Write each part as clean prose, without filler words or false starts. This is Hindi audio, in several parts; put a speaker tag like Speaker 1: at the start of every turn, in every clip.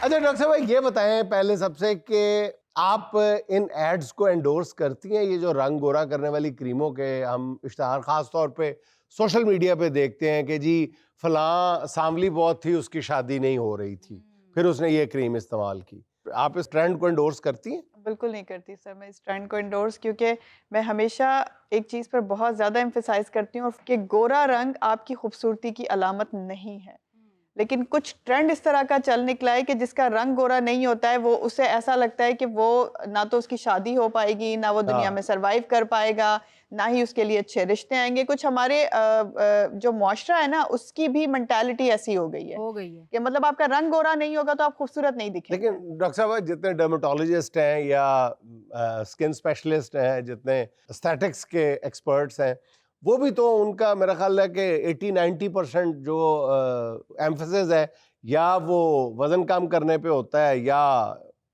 Speaker 1: अच्छा डॉक्टर साहब ये बताएं पहले सबसे कि आप इन एड्स को एंडोर्स करती हैं, ये जो रंग गोरा करने वाली क्रीमों के हम इश्तहार खास तौर पे सोशल मीडिया पे देखते हैं कि जी फलां सांवली बहुत थी, उसकी शादी नहीं हो रही थी, फिर उसने ये क्रीम इस्तेमाल की। आप इस ट्रेंड को एंडोर्स करती हैं?
Speaker 2: बिल्कुल नहीं करती सर मैं इस ट्रेंड को इंडोर्स, क्योंकि मैं हमेशा एक चीज़ पर बहुत ज़्यादा एम्फेसाइज करती हूँ कि गोरा रंग आपकी खूबसूरती की अलामत नहीं है। लेकिन कुछ ट्रेंड इस तरह का चल निकला है कि जिसका रंग गोरा नहीं होता है, वो उसे ऐसा लगता है कि वो ना तो उसकी शादी हो पाएगी, ना वो दुनिया में
Speaker 1: हाँ।
Speaker 2: सरवाइव कर पाएगा, ना ही उसके लिए अच्छे रिश्ते आएंगे। कुछ हमारे जो मुआशरा है ना, उसकी भी मेंटालिटी ऐसी हो गई है कि मतलब आपका रंग गोरा नहीं होगा तो आप खूबसूरत नहीं दिखेंगे।
Speaker 1: लेकिन डॉक्टर साहब जितने डर्मेटोलॉजिस्ट हैं या स्किन स्पेशलिस्ट हैं, जितने एस्थेटिक्स के एक्सपर्ट्स हैं, वो भी तो उनका मेरा ख्याल है कि 80-90% जो एम्फेसिस है या वो वजन कम करने पे होता है या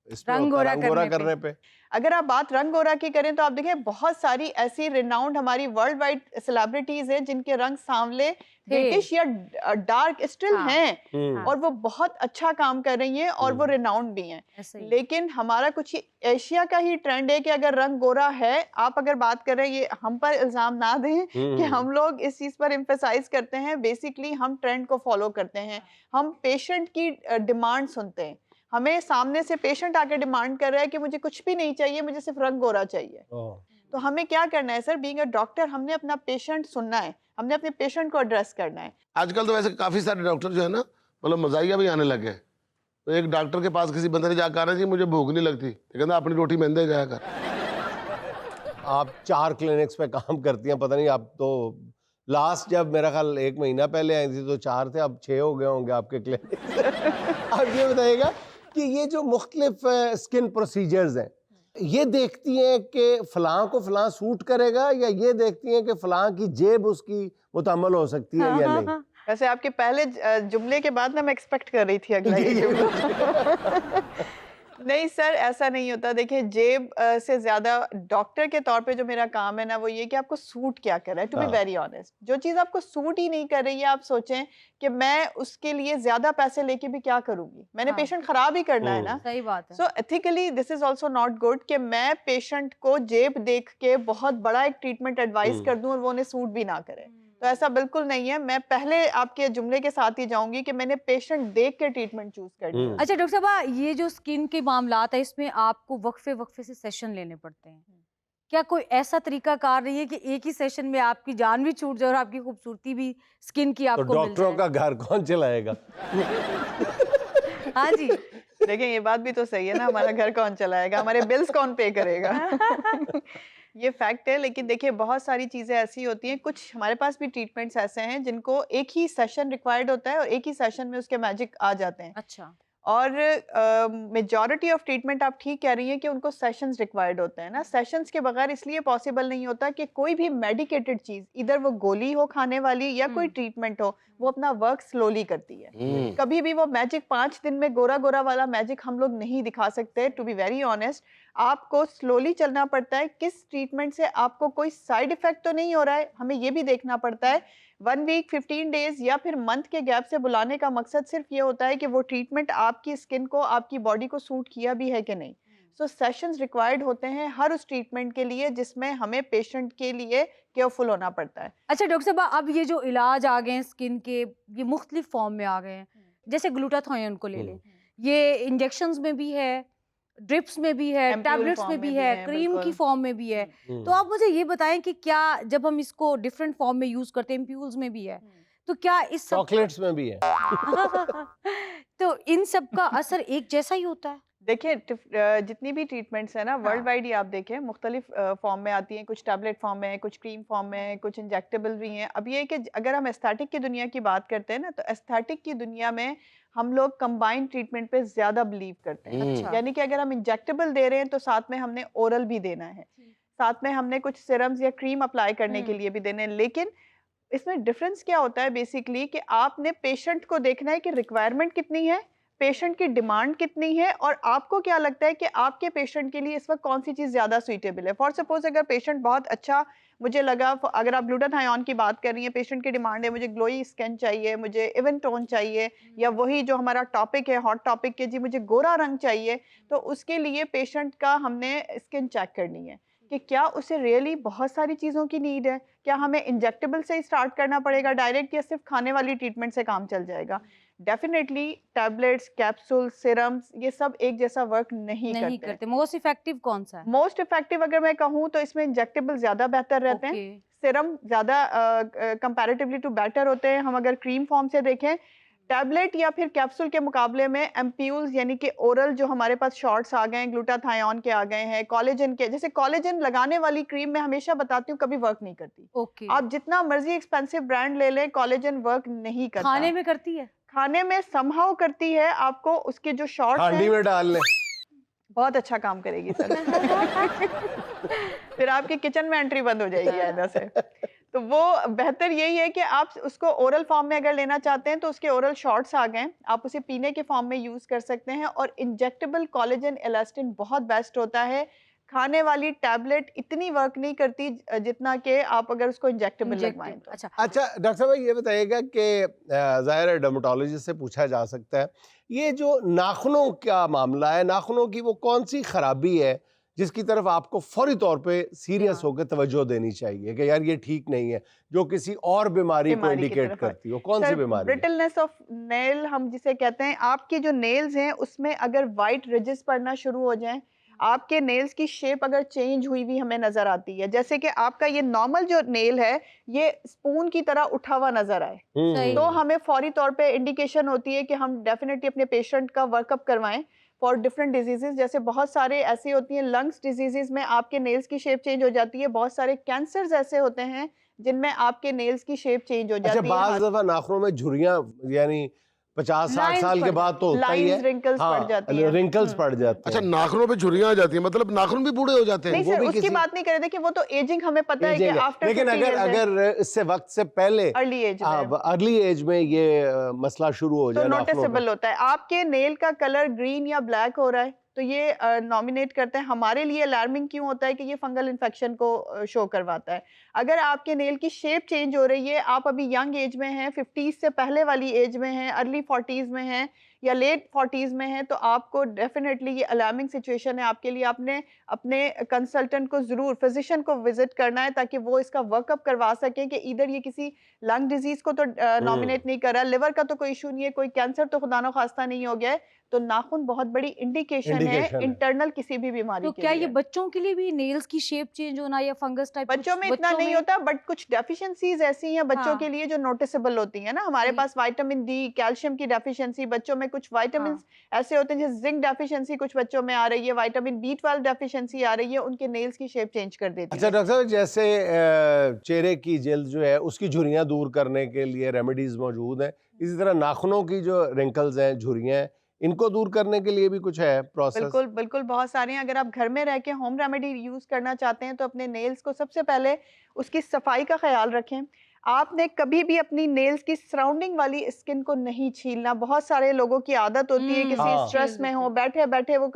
Speaker 1: इसमें
Speaker 3: रंग
Speaker 1: होता है
Speaker 3: गोरा
Speaker 1: रंग गोरा
Speaker 3: करने पे।
Speaker 1: करने पे।
Speaker 2: अगर आप बात रंग गोरा की करें तो आप देखें बहुत सारी ऐसी रिनाउंड हमारी वर्ल्ड वाइड सेलिब्रिटीज हैं जिनके रंग सांवले, ब्रिटिश या डार्क स्टिल
Speaker 3: हाँ।
Speaker 2: हैं और वो बहुत अच्छा काम कर रही हैं और वो रिनाउंड भी हैं।
Speaker 3: ऐसे ही।
Speaker 2: लेकिन हमारा कुछ एशिया का ही ट्रेंड है कि अगर रंग गोरा है, आप अगर बात कर रहे हैं, ये हम पर इल्जाम ना दें कि हम लोग इस चीज पर एम्फेसाइज करते हैं। बेसिकली हम ट्रेंड को फॉलो करते हैं, हम पेशेंट की डिमांड सुनते हैं। हमें सामने से पेशेंट आके डिमांड कर रहा है कि मुझे कुछ भी नहीं चाहिए, मुझे सिर्फ रंग गोरा चाहिए। तो हमें क्या करना है सर, बीइंग अ डॉक्टर, हमने अपना पेशेंट सुनना है, हमने अपने पेशेंट को एड्रेस करना है।
Speaker 4: आजकल तो वैसे काफी सारे डॉक्टर जो है ना, मतलब मजाइया भी आने लगे हैं। तो एक डॉक्टर के पास किसी बंदे ने जाकर कहा जी मुझे भूख नहीं लगती, तो कहता अपनी रोटी मैंने जाया कर।
Speaker 1: आप 4 क्लिनिक्स पे काम करती हैं, पता नहीं आप तो लास्ट जब मेरा ख्याल 1 महीना पहले आई थी तो 4 थे, अब 6 हो गए होंगे आपके क्लिनिक। आप ये बताइएगा कि ये जो मुख्तलिफ स्किन प्रोसीजर्स हैं, ये देखती हैं कि फलां को फलां सूट करेगा या ये देखती हैं कि फलां की जेब उसकी मुतहम्मल हो सकती है या नहीं?
Speaker 2: वैसे आपके पहले जुमले के बाद ना मैं एक्सपेक्ट कर रही थी अगला ये जुमला। नहीं सर, ऐसा नहीं होता। देखिए जेब से ज्यादा डॉक्टर के तौर पे जो मेरा काम है ना, वो ये कि आपको सूट क्या कर रहा है। टू बी वेरी ऑनेस्ट, जो चीज आपको सूट ही नहीं कर रही है, आप सोचें कि मैं उसके लिए ज्यादा पैसे लेके भी क्या करूंगी, मैंने पेशेंट खराब ही करना है ना।
Speaker 3: सही बात है।
Speaker 2: So ethically this is also not good कि मैं पेशेंट को जेब देख के बहुत बड़ा एक ट्रीटमेंट एडवाइस कर दूं और वो उन्हें सूट भी ना करे। तो ऐसा बिल्कुल नहीं है। मैं पहले आपके जुमले के साथ ही जाऊंगी कि मैंने पेशेंट देख के ट्रीटमेंट चूज करनी है।
Speaker 3: अच्छा डॉक्टर साहब, ये जो स्किन के मामलात है, इसमें आपको वक्फे वक्फे से सेशन लेने पड़ते हैं। क्या कोई ऐसा तरीका कार नहीं है कि एक ही सेशन में आपकी जान भी छूट जाए और आपकी खूबसूरती भी स्किन की
Speaker 1: तो
Speaker 3: आपको मिल
Speaker 1: डॉक्टरों
Speaker 3: जाए?
Speaker 1: का घर कौन चलाएगा?
Speaker 3: हाँ जी।
Speaker 2: देखिए ये बात भी तो सही है ना, हमारा घर कौन चलाएगा, हमारे बिल्स कौन पे करेगा। ये फैक्ट है। लेकिन देखिए बहुत सारी चीजें ऐसी होती हैं, कुछ हमारे पास भी ट्रीटमेंट्स ऐसे हैं जिनको एक ही सेशन रिक्वायर्ड होता है और एक ही सेशन में उसके मैजिक आ जाते हैं।
Speaker 3: अच्छा।
Speaker 2: और मेजॉरिटी ऑफ ट्रीटमेंट आप ठीक कह रही हैं कि उनको सेशंस रिक्वायर्ड होते हैं ना। सेशंस के बगैर इसलिए पॉसिबल नहीं होता कि कोई भी मेडिकेटेड चीज, इधर वो गोली हो खाने वाली या कोई ट्रीटमेंट हो, वो अपना वर्क स्लोली करती है। कभी भी वो मैजिक 5 दिन में गोरा गोरा वाला मैजिक हम लोग नहीं दिखा सकते। टू बी वेरी ऑनेस्ट, आपको स्लोली चलना पड़ता है। किस ट्रीटमेंट से आपको कोई साइड इफेक्ट तो नहीं हो रहा है, हमें ये भी देखना पड़ता है। 1 वीक, 15 डेज या फिर मंथ के गैप से बुलाने का मकसद सिर्फ ये होता है कि वो ट्रीटमेंट आपकी स्किन को, आपकी बॉडी को सूट किया भी है कि नहीं। सो सेशंस रिक्वायर्ड होते हैं हर उस ट्रीटमेंट के लिए जिसमें हमें पेशेंट के लिए केयरफुल होना पड़ता है।
Speaker 3: अच्छा डॉक्टर साहब, अब ये जो इलाज आ गए हैं स्किन के, ये मुख्तलिफ फॉर्म में आ गए हैं। जैसे ग्लूटाथायोन को ले लें, ये इंजेक्शंस में भी है, ड्रिप्स में भी है,
Speaker 2: एम्प्यूल
Speaker 3: टैबलेट्स
Speaker 2: फॉर्म
Speaker 3: में
Speaker 2: में
Speaker 3: भी
Speaker 2: भी
Speaker 3: है,
Speaker 2: है,
Speaker 3: क्रीम की
Speaker 2: बिल्कुल।
Speaker 3: फॉर्म में भी है। तो आप मुझे ये बताएं कि क्या जब हम इसको डिफरेंट फॉर्म में यूज करते हैं, एम्प्यूल्स में भी है, तो क्या इस सब
Speaker 1: चॉकलेट्स में भी है।
Speaker 3: तो इन सब का असर एक जैसा ही होता है?
Speaker 2: देखिए जितनी भी ट्रीटमेंट्स है ना वर्ल्ड वाइड ही आप देखें मुख्तलिफ फॉर्म में आती हैं। कुछ टैबलेट फॉर्म में है, कुछ क्रीम फॉर्म में है, कुछ इंजेक्टेबल भी हैं। अब ये है कि अगर हम एस्थेटिक की दुनिया की बात करते हैं ना, तो एस्थेटिक की दुनिया में हम लोग कंबाइंड ट्रीटमेंट पे ज्यादा बिलीव करते हैं।
Speaker 3: अच्छा।
Speaker 2: यानी कि अगर हम इंजेक्टेबल दे रहे हैं तो साथ में हमने ओरल भी देना है, साथ में हमने कुछ सिरम्स या क्रीम अप्लाई करने के लिए भी देने हैं। लेकिन इसमें डिफरेंस क्या होता है बेसिकली कि आपने पेशेंट को देखना है कि रिक्वायरमेंट कितनी है, पेशेंट की डिमांड कितनी है और आपको क्या लगता है कि आपके पेशेंट के लिए इस वक्त कौन सी चीज़ ज़्यादा सूटेबल है। फॉर सपोज अगर पेशेंट बहुत अच्छा, मुझे लगा अगर आप ग्लूटाथायोन की बात कर रही हैं, पेशेंट की डिमांड है मुझे ग्लोई स्किन चाहिए, मुझे इवन टोन चाहिए, या वही जो हमारा टॉपिक है हॉट टॉपिक के, जी मुझे गोरा रंग चाहिए, तो उसके लिए पेशेंट का हमने स्किन चेक करनी है कि क्या उसे रियली बहुत सारी चीज़ों की नीड है, क्या हमें इंजेक्टेबल से ही स्टार्ट करना पड़ेगा डायरेक्ट, या सिर्फ खाने वाली ट्रीटमेंट से काम चल जाएगा। डेफिनेटली टैबलेट्स, कैप्सूल, सिरम्स ये सब एक जैसा वर्क नहीं करते।
Speaker 3: मोस्ट इफेक्टिव कौन सा है?
Speaker 2: मोस्ट इफेक्टिव अगर मैं कहूँ तो इसमें इंजेक्टेबल ज़्यादा बेहतर रहते हैं, सिरम ज़्यादा कंपैरेटिवली टू बेटर होते हैं। हम अगर क्रीम फॉर्म से देखें, टैबलेट या फिर कैप्सूल के मुकाबले में एम्प्यूल्स यानी कि ओरल जो हमारे पास शॉट्स आ गए हैं, ग्लूटाथायोन के आ गए हैं, कोलेजन के, जैसे कोलेजन लगाने वाली क्रीम मैं हमेशा बताती हूँ कभी वर्क नहीं करती। आप जितना मर्जी एक्सपेंसिव ब्रांड ले लें, कोलेजन वर्क नहीं करता।
Speaker 3: खाने में करती है? खाने
Speaker 2: में समहाउ करती है, आपको उसके जो शॉट्स
Speaker 1: हांडी में डाल लें,
Speaker 2: बहुत अच्छा काम करेगी सर। फिर आपकी किचन में एंट्री बंद हो जाएगी आइंदा से। तो वो बेहतर यही है कि आप उसको ओरल फॉर्म में अगर लेना चाहते हैं तो उसके ओरल शॉट्स आ गए, आप उसे पीने के फॉर्म में यूज़ कर सकते हैं। और इंजेक्टेबल कोलेजन इलास्टिन बहुत बेस्ट होता है। खाने वाली टैबलेट इतनी वर्क नहीं करती जितना कि आप अगर उसको इंजेक्टेबल लगवाएं तो।
Speaker 1: अच्छा डॉक्टर साहब ये बताइएगा कि ज़ाहिर है डर्मेटोलॉजिस्ट से पूछा जा सकता है, ये जो नाखूनों का मामला है, नाखूनों की वो कौन सी खराबी है जिसकी तरफ आपको फौरी तौर पे सीरियस होकर तवज्जो देनी चाहिए कि यार ये ठीक नहीं है, जो किसी और बीमारी को इंडिकेट करती हो? कौन सी बीमारी?
Speaker 2: ब्रिटलनेस ऑफ नेल हम जिसे कहते हैं। आपके जो नेल्स हैं उसमें अगर वाइट रिजेस पड़ना शुरू हो जाएं, आपके नेल्स की शेप अगर चेंज हुई हुई हमें नजर आती है, जैसे कि आपका ये नॉर्मल जो नेल है ये स्पून की तरह उठा हुआ नजर आए, तो हमें फौरी तौर पे इंडिकेशन होती है कि हम डेफिनेटली अपने पेशेंट का वर्कअप करवाएं फॉर डिफरेंट डिजीजेस। जैसे बहुत सारे ऐसी होती हैं लंग्स डिजीजेस में आपके नेल्स की शेप चेंज हो जाती है, बहुत सारे कैंसर्स ऐसे होते हैं जिनमें आपके नेल्स की शेप चेंज हो जाती है।
Speaker 1: बाज़ दफा नाखूनों में झुर्रियां, यानी 50-60 साल के बाद तो होता ही है,
Speaker 2: रिंकल्स पड़ जाती हैं।
Speaker 1: रिंकल्स पड़ जाते हैं।
Speaker 4: अच्छा, नाखूनों पे झुर्रियां आ जाती हैं, मतलब नाखून भी बूढ़े हो जाते हैं?
Speaker 2: नहीं सर, उसकी बात नहीं कर रहे थे कि वो तो एजिंग हमें पता है कि आफ्टर,
Speaker 1: लेकिन अगर इससे वक्त से पहले
Speaker 2: अर्ली
Speaker 1: एज में ये मसला शुरू हो जाए
Speaker 2: तो नोटिसेबल होता है। आपके नेल का कलर ग्रीन या ब्लैक हो रहा है तो ये नॉमिनेट करते हैं। हमारे लिए अलार्मिंग क्यों होता है कि ये फंगल इन्फेक्शन को शो करवाता है। अगर आपके नेल की शेप चेंज हो रही है, आप अभी यंग एज में हैं, 50 से पहले वाली एज में हैं, अर्ली 40s में हैं या लेट 40s में हैं, तो आपको डेफिनेटली ये अलार्मिंग सिचुएशन है आपके लिए। आपने अपने कंसल्टेंट को ज़रूर, फिजिशियन को विजिट करना है ताकि वो इसका वर्कअप करवा सकें कि इधर ये किसी लंग डिजीज़ को तो नॉमिनेट नहीं कर रहा, लिवर का तो कोई इशू नहीं है, कोई कैंसर तो खुदा न खास्ता नहीं हो गया है। तो नाखून बहुत बड़ी इंडिकेशन है इंटरनल किसी भी बीमारी
Speaker 3: तो
Speaker 2: के
Speaker 3: क्या
Speaker 2: लिए।
Speaker 3: ये बच्चों के लिए भी नेल्स की शेप चेंज होना या फंगस टाइप?
Speaker 2: बच्चों में इतना नहीं होता, बट कुछ डेफिशिएंसीज ऐसी हैं बच्चों के लिए जो नोटिसेबल होती है ना। हमारे पास विटामिन डी, कैल्शियम की डेफिशिएंसी, बच्चों में कुछ विटामिन ऐसे होते हैं, जैसे जिंक डेफिशिएंसी कुछ बच्चों में आ रही है, विटामिन B12 डेफिशिएंसी आ रही है, उनके नेल्स की शेप चेंज कर देती है।
Speaker 1: अच्छा डॉक्टर साहब, जैसे चेहरे की जिल्द जो है उसकी झुर्रियां दूर करने के लिए रेमेडीज मौजूद हैं, इसी तरह नाखूनों की जो रिंकल्स हैं, झुर्रियां हैं, इनको दूर करने के लिए भी कुछ है प्रोसेस?
Speaker 2: बिल्कुल बिल्कुल, बहुत सारे हैं। अगर आप घर में रह के होम रेमेडी यूज करना चाहते हैं तो अपने नेल्स को सबसे पहले उसकी सफाई का ख्याल रखें। आपने कभी भी अपनी नेल्स की सराउंडिंग वाली स्किन को नहीं छीलना। बहुत सारे लोगों की आदत होती है किसी स्ट्रेस में हो, बैठे बैठे वो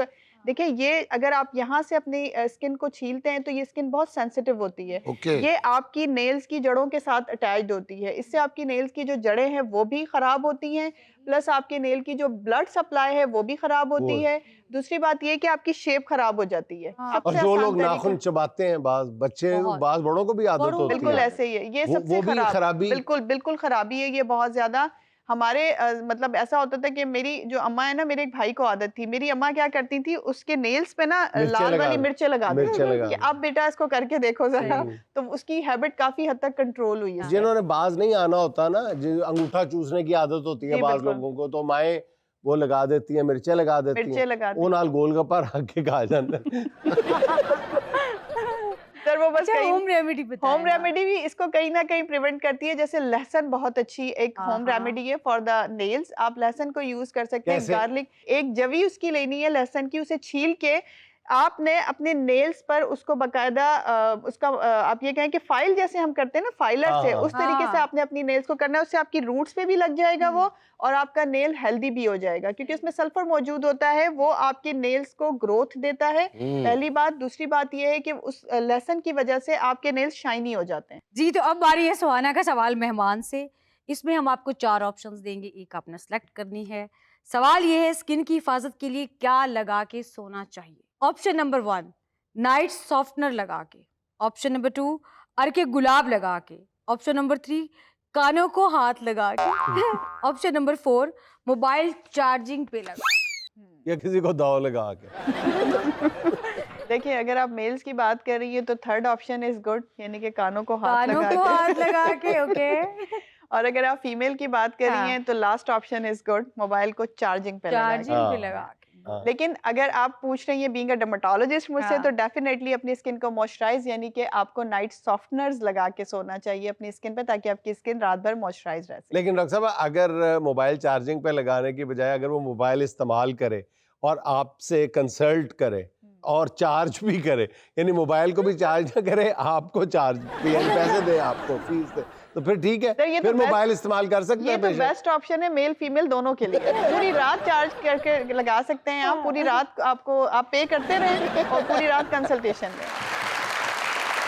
Speaker 2: देखिए, ये अगर आप यहाँ से अपनी स्किन को छीलते हैं तो ये स्किन बहुत सेंसिटिव होती है। ये आपकी नेल्स की जड़ों के साथ अटैच्ड होती है। इससे आपकी नेल्स की जो जड़ें हैं वो भी खराब होती हैं, प्लस आपके नेल की जो ब्लड सप्लाई है वो भी खराब होती है। दूसरी बात ये कि आपकी शेप खराब हो जाती है।
Speaker 1: और जो लोग नाखून चबाते हैं, बाज बच्चे, बाज बड़ों को भी आदत होती है।
Speaker 2: बिल्कुल ऐसे ही है, ये सबसे खराबी, बिल्कुल बिल्कुल खराबी है ये बहुत ज्यादा। हमारे मतलब ऐसा होता था कि मेरी जो अम्मा है ना, मेरे एक भाई को आदत थी, मेरी अम्मा क्या करती थी, उसके नेल्स पे ना लाल वाली मिर्चें लगा देती कि अब बेटा इसको करके देखो जरा, तो उसकी हैबिट काफी हद तक कंट्रोल हुई है।
Speaker 1: जिन्होंने बाज नहीं आना होता ना, जो अंगूठा चूसने की आदत होती है बाज लोगों को, तो माएँ वो लगा देती हैं, मिर्चें लगा देती हैं, वो नाल गोलगप्पा रख के खा जाते हैं।
Speaker 2: सर वो बस
Speaker 3: होम रेमेडी बताएं।
Speaker 2: होम रेमेडी भी इसको कहीं ना कहीं प्रिवेंट करती है। जैसे लहसुन बहुत अच्छी एक होम रेमेडी है फॉर द नेल्स। आप लहसुन को यूज कर सकते हैं। गार्लिक, एक जवी उसकी लेनी है लहसुन की, उसे छील के आपने अपने नेल्स पर उसको बकायदा उसका आप ये कहें कि फाइल जैसे हम करते हैं ना फाइलर से,
Speaker 1: हाँ।
Speaker 2: उस तरीके से
Speaker 3: हाँ।
Speaker 2: आपने अपनी नेल्स को करना है। उससे आपकी रूट्स पे भी लग जाएगा वो, और आपका नेल हेल्दी भी हो जाएगा, क्योंकि उसमें सल्फर मौजूद होता है, वो आपके नेल्स को ग्रोथ देता है। पहली बात। दूसरी बात ये है कि उस लेसन की वजह से आपके नेल्स शाइनी हो जाते हैं।
Speaker 3: जी, तो अब बारी है सुहाना का सवाल मेहमान से। इसमें हम आपको 4 ऑप्शंस देंगे, एक आपने सेलेक्ट करनी है। सवाल ये है, स्किन की हिफाजत के लिए क्या लगा के सोना चाहिए? ऑप्शन नंबर 1, नाइट सॉफ्टनर लगा के। ऑप्शन नंबर 2, अर्के गुलाब लगा के। ऑप्शन नंबर 3, कानों को हाथ लगा के। ऑप्शन नंबर 4, मोबाइल चार्जिंग पे लगा।
Speaker 1: या किसी को दाव लगा के।
Speaker 2: देखिए, अगर आप मेल्स की बात कर रही है तो थर्ड ऑप्शन इज गुड, यानी कि कानों को हाथ
Speaker 3: कानों
Speaker 2: लगा
Speaker 3: को
Speaker 2: के।
Speaker 3: हाथ लगा के, ओके।
Speaker 2: और अगर आप फीमेल की बात कर
Speaker 3: हाँ।
Speaker 2: रही हैं तो last option is good, mobile को चार्जिंग पे लगा के।
Speaker 3: चार्जिंग पे
Speaker 1: हाँ।
Speaker 3: लगा के।
Speaker 1: हाँ।
Speaker 2: लेकिन अगर आप पूछ रही हैं बीइंग अ डर्मेटोलॉजिस्ट मुझसे,
Speaker 3: हाँ।
Speaker 2: तो डेफिनेटली अपनी स्किन को मॉइस्चराइज, यानी कि आपको नाइट सॉफ्टनर्स लगा के सोना चाहिए अपनी स्किन पे, ताकि आपकी स्किन रात भर मॉइस्चराइज रह सके।
Speaker 1: लेकिन डॉक्टर साहब, अगर मोबाइल चार्जिंग पे लगाने की बजाय अगर वो मोबाइल इस्तेमाल करे और आपसे कंसल्ट करे और चार्ज भी करे, यानी मोबाइल को भी चार्ज ना करे, आपको चार्ज यानी पैसे दे, आपको फीस दे, तो फिर ठीक है,
Speaker 2: तो ये तो
Speaker 1: फिर
Speaker 2: best-
Speaker 1: मोबाइल इस्तेमाल कर सकते
Speaker 2: ये
Speaker 1: हैं
Speaker 2: तो
Speaker 1: पेशेंट।
Speaker 2: बेस्ट ऑप्शन है मेल फीमेल दोनों के लिए। पूरी रात चार्ज करके लगा सकते हैं आप, पूरी रात आपको आप पे करते रहें और पूरी रात कंसल्टेशन लें।